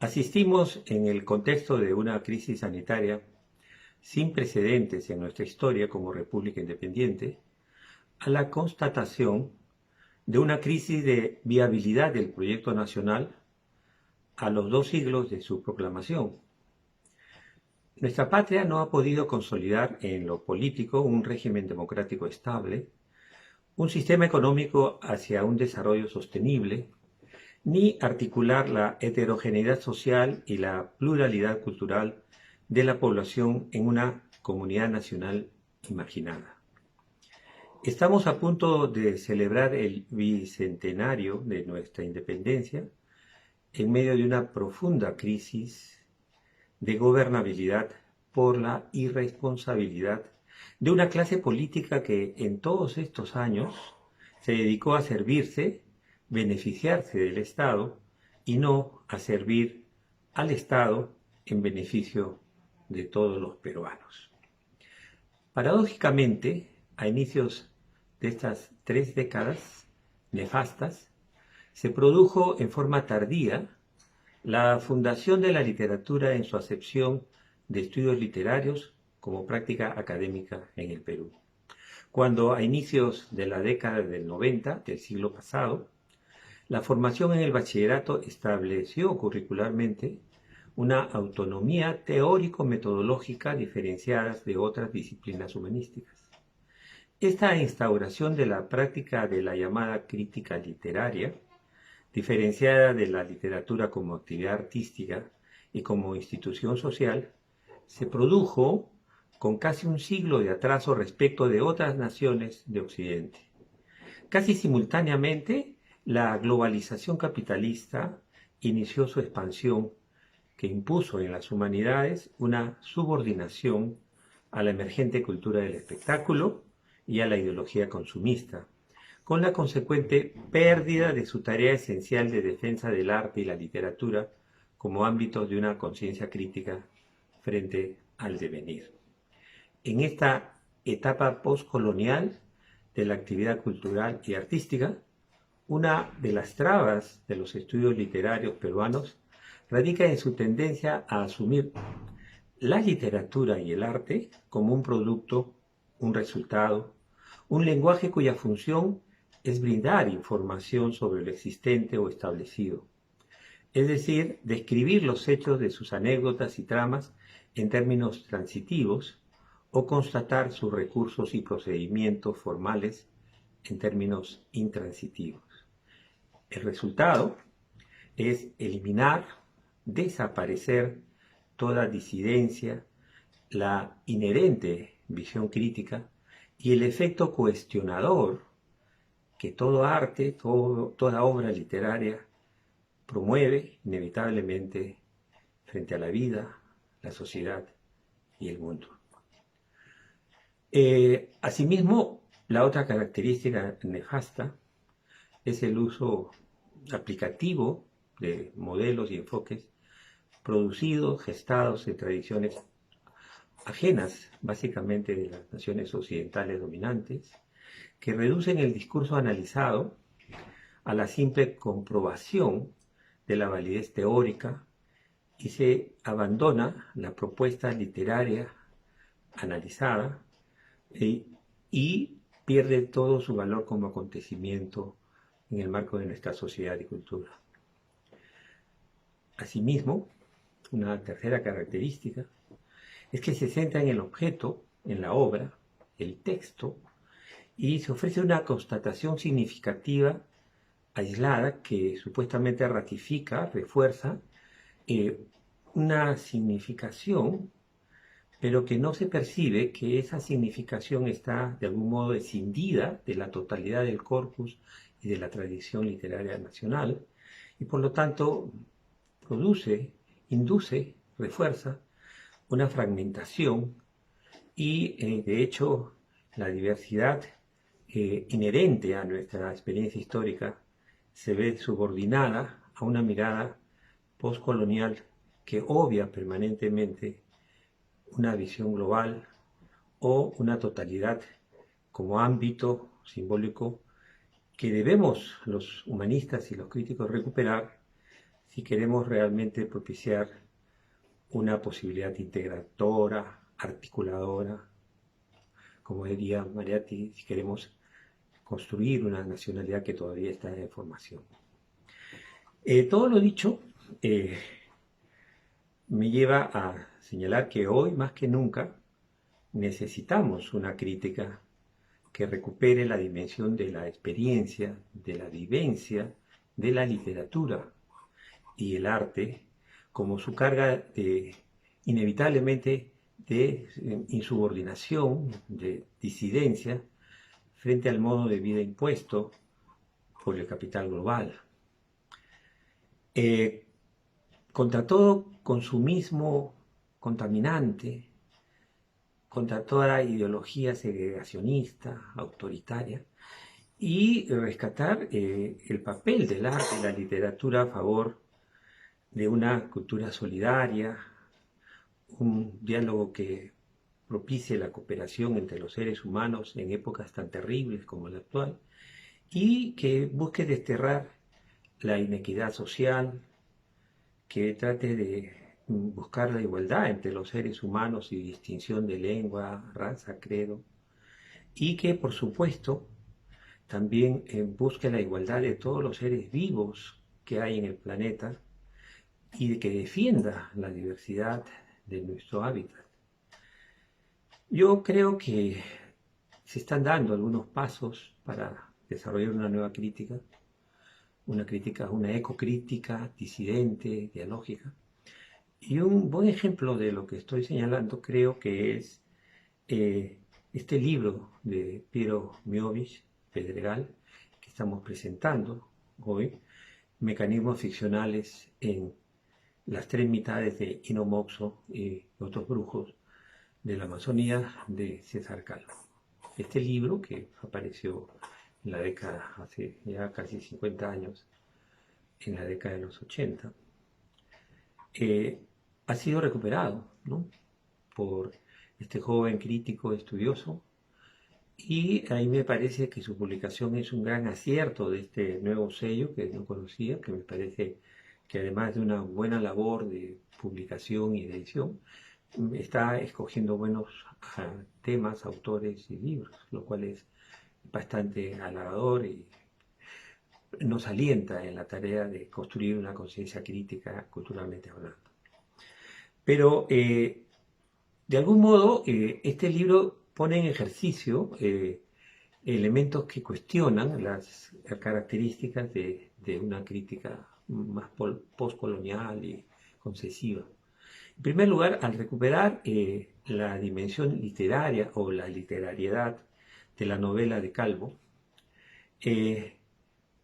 Asistimos en el contexto de una crisis sanitaria sin precedentes en nuestra historia como república independiente a la constatación de una crisis de viabilidad del proyecto nacional a los 2 siglos de su proclamación. Nuestra patria no ha podido consolidar en lo político un régimen democrático estable, un sistema económico hacia un desarrollo sostenible, ni articular la heterogeneidad social y la pluralidad cultural de la población en una comunidad nacional imaginada. Estamos a punto de celebrar el bicentenario de nuestra independencia en medio de una profunda crisis de gobernabilidad por la irresponsabilidad de una clase política que en todos estos años se dedicó a servirse, beneficiarse del Estado y no a servir al Estado en beneficio de todos los peruanos. Paradójicamente, a inicios de estas 3 décadas nefastas, se produjo en forma tardía la fundación de la literatura en su acepción de estudios literarios como práctica académica en el Perú. Cuando a inicios de la década del 90 del siglo pasado, la formación en el bachillerato estableció curricularmente una autonomía teórico-metodológica diferenciada de otras disciplinas humanísticas. Esta instauración de la práctica de la llamada crítica literaria, diferenciada de la literatura como actividad artística y como institución social, se produjo con casi un siglo de atraso respecto de otras naciones de Occidente. Casi simultáneamente, la globalización capitalista inició su expansión que impuso en las humanidades una subordinación a la emergente cultura del espectáculo y a la ideología consumista, con la consecuente pérdida de su tarea esencial de defensa del arte y la literatura como ámbitos de una conciencia crítica frente al devenir. En esta etapa postcolonial de la actividad cultural y artística, una de las trabas de los estudios literarios peruanos radica en su tendencia a asumir la literatura y el arte como un producto, un resultado, un lenguaje cuya función es brindar información sobre lo existente o establecido, es decir, describir los hechos de sus anécdotas y tramas en términos transitivos o constatar sus recursos y procedimientos formales en términos intransitivos. El resultado es eliminar, desaparecer toda disidencia, la inherente visión crítica y el efecto cuestionador que todo arte, toda obra literaria promueve inevitablemente frente a la vida, la sociedad y el mundo. Asimismo, la otra característica nefasta es el uso aplicativo de modelos y enfoques producidos, gestados en tradiciones ajenas básicamente de las naciones occidentales dominantes, que reducen el discurso analizado a la simple comprobación de la validez teórica y se abandona la propuesta literaria analizada y pierde todo su valor como acontecimiento en el marco de nuestra sociedad y cultura. Asimismo, una tercera característica es que se centra en el objeto, en la obra, el texto, y se ofrece una constatación significativa aislada que supuestamente ratifica, refuerza una significación, pero que no se percibe que esa significación está de algún modo escindida de la totalidad del corpus y de la tradición literaria nacional, y por lo tanto produce, induce, refuerza una fragmentación y de hecho la diversidad inherente a nuestra experiencia histórica se ve subordinada a una mirada postcolonial que obvia permanentemente una visión global o una totalidad como ámbito simbólico que debemos los humanistas y los críticos recuperar si queremos realmente propiciar una posibilidad integradora, articuladora, como diría Mariatti, si queremos construir una nacionalidad que todavía está en formación. Todo lo dicho me lleva a señalar que hoy más que nunca necesitamos una crítica que recupere la dimensión de la experiencia, de la vivencia, de la literatura y el arte como su carga inevitablemente de insubordinación, de disidencia frente al modo de vida impuesto por el capital global. Contra todo consumismo contaminante, contra toda ideología segregacionista, autoritaria, y rescatar el papel del arte y la literatura a favor de una cultura solidaria, un diálogo que propicie la cooperación entre los seres humanos en épocas tan terribles como la actual, y que busque desterrar la inequidad social, que trate de buscar la igualdad entre los seres humanos y distinción de lengua, raza, credo, y que por supuesto también busque la igualdad de todos los seres vivos que hay en el planeta y de que defienda la diversidad de nuestro hábitat. Yo creo que se están dando algunos pasos para desarrollar una nueva crítica, una ecocrítica disidente, dialógica. Y un buen ejemplo de lo que estoy señalando creo que es este libro de Piero Miovich, Pedregal, que estamos presentando hoy, Mecanismos ficcionales en las tres mitades de Inomoxo y otros brujos de la Amazonía, de César Calvo. Este libro, que apareció en la década, hace ya casi 50 años, en la década de los 80, ha sido recuperado, ¿no?, por este joven crítico estudioso, y ahí me parece que su publicación es un gran acierto de este nuevo sello que no conocía, que me parece que además de una buena labor de publicación y de edición, está escogiendo buenos temas, autores y libros, lo cual es bastante halagador y nos alienta en la tarea de construir una conciencia crítica culturalmente hablando. Pero de algún modo este libro pone en ejercicio elementos que cuestionan las características de una crítica más postcolonial y concesiva. En primer lugar, al recuperar la dimensión literaria o la literariedad de la novela de Calvo,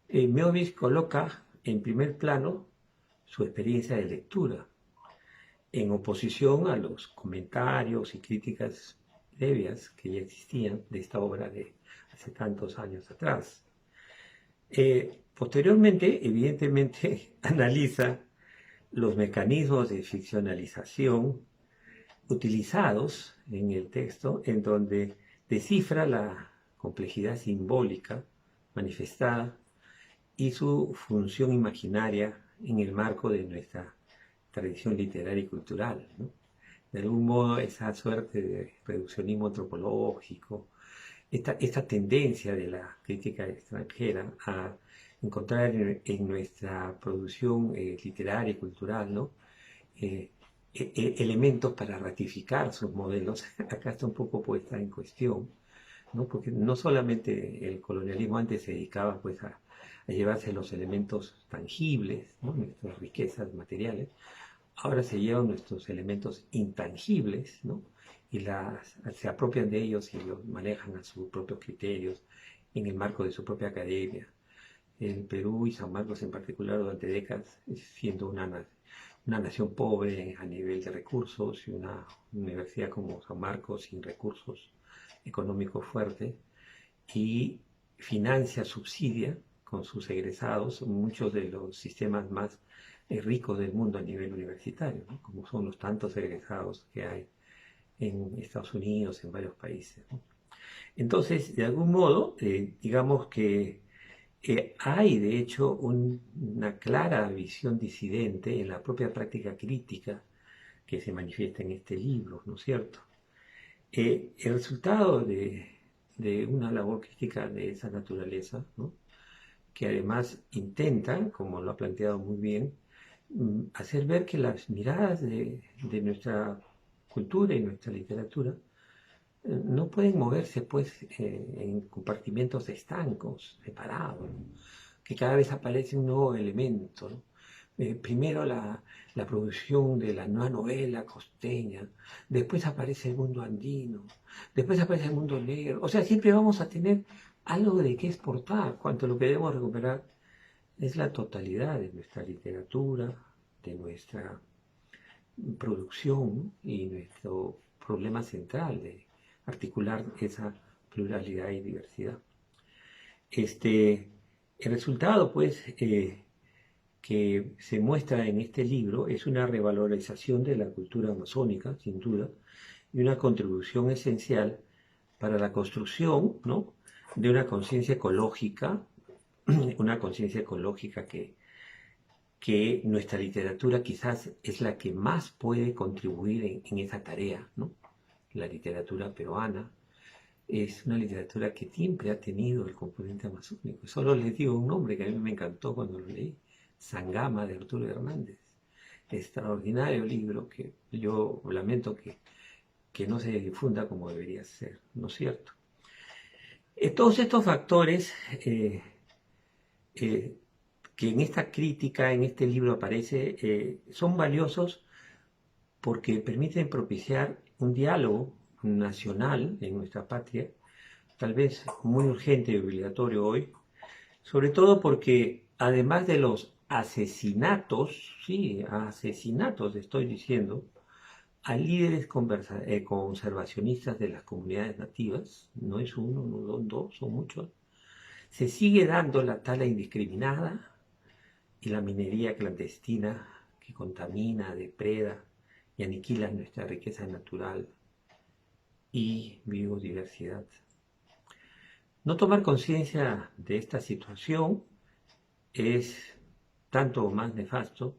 Miovich coloca en primer plano su experiencia de lectura, en oposición a los comentarios y críticas previas que ya existían de esta obra de hace tantos años atrás. Posteriormente, evidentemente, analiza los mecanismos de ficcionalización utilizados en el texto, en donde descifra la complejidad simbólica manifestada y su función imaginaria en el marco de nuestra tradición literaria y cultural, ¿no? De algún modo, esa suerte de reduccionismo antropológico, esta tendencia de la crítica extranjera a encontrar en nuestra producción literaria y cultural, ¿no?, elementos para ratificar sus modelos, acá está un poco puesta en cuestión, ¿no?, porque no solamente el colonialismo antes se dedicaba pues a llevarse los elementos tangibles, ¿no?, nuestras riquezas materiales, ahora se llevan nuestros elementos intangibles, ¿no?, y se apropian de ellos y los manejan a sus propios criterios en el marco de su propia academia. En Perú y San Marcos en particular durante décadas, siendo una nación pobre a nivel de recursos y una universidad como San Marcos sin recursos económicos fuertes, y financia, subsidia con sus egresados muchos de los sistemas más ricos del mundo a nivel universitario, ¿no?, como son los tantos egresados que hay en Estados Unidos, en varios países, ¿no? Entonces, de algún modo, digamos que hay, de hecho, una clara visión disidente en la propia práctica crítica que se manifiesta en este libro, ¿no es cierto? El resultado de una labor crítica de esa naturaleza, ¿no? Que además intenta, como lo ha planteado muy bien, hacer ver que las miradas de nuestra cultura y nuestra literatura no pueden moverse pues en compartimentos estancos, separados, ¿no? Que cada vez aparece un nuevo elemento, ¿no? Primero la producción de la nueva novela costeña, después aparece el mundo andino, después aparece el mundo negro. O sea, siempre vamos a tener algo de qué exportar, cuanto lo que debemos recuperar es la totalidad de nuestra literatura, de nuestra producción y nuestro problema central de articular esa pluralidad y diversidad. El resultado, pues, que se muestra en este libro es una revalorización de la cultura amazónica, sin duda, y una contribución esencial para la construcción, ¿no?, de una conciencia ecológica que nuestra literatura quizás es la que más puede contribuir en esa tarea, ¿no? La literatura peruana es una literatura que siempre ha tenido el componente amazónico. Solo les digo un nombre que a mí me encantó cuando lo leí, Sangama, de Arturo Hernández. Extraordinario libro que yo lamento que no se difunda como debería ser, ¿no es cierto? Todos estos factores que en esta crítica, en este libro aparece, son valiosos porque permiten propiciar un diálogo nacional en nuestra patria, tal vez muy urgente y obligatorio hoy, sobre todo porque además de los asesinatos, sí, asesinatos estoy diciendo, a líderes conservacionistas de las comunidades nativas, no es uno, no son dos, son muchos, se sigue dando la tala indiscriminada y la minería clandestina que contamina, depreda y aniquila nuestra riqueza natural y biodiversidad. No tomar conciencia de esta situación es tanto más nefasto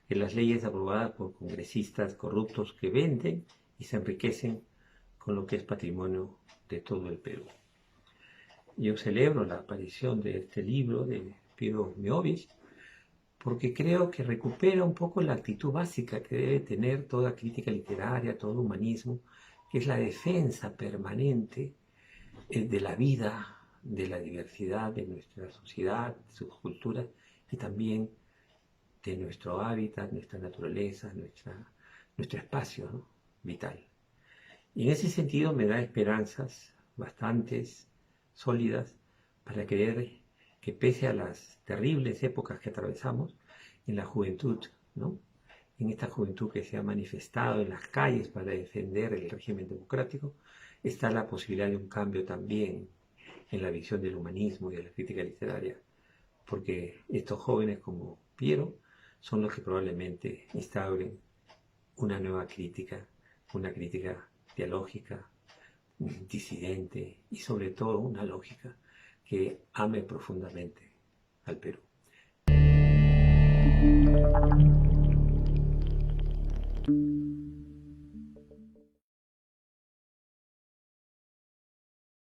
que las leyes aprobadas por congresistas corruptos que venden y se enriquecen con lo que es patrimonio de todo el Perú. Yo celebro la aparición de este libro de Piero Miovis porque creo que recupera un poco la actitud básica que debe tener toda crítica literaria, todo humanismo, que es la defensa permanente de la vida, de la diversidad de nuestra sociedad, de sus culturas y también de nuestro hábitat, nuestra naturaleza, nuestro espacio, ¿no?, vital. Y en ese sentido me da esperanzas bastantes sólidas para creer que pese a las terribles épocas que atravesamos, en la juventud, ¿no?, en esta juventud que se ha manifestado en las calles para defender el régimen democrático, está la posibilidad de un cambio también en la visión del humanismo y de la crítica literaria, porque estos jóvenes como Piero son los que probablemente instauren una nueva crítica, una crítica dialógica, disidente y sobre todo una lógica que ame profundamente al Perú.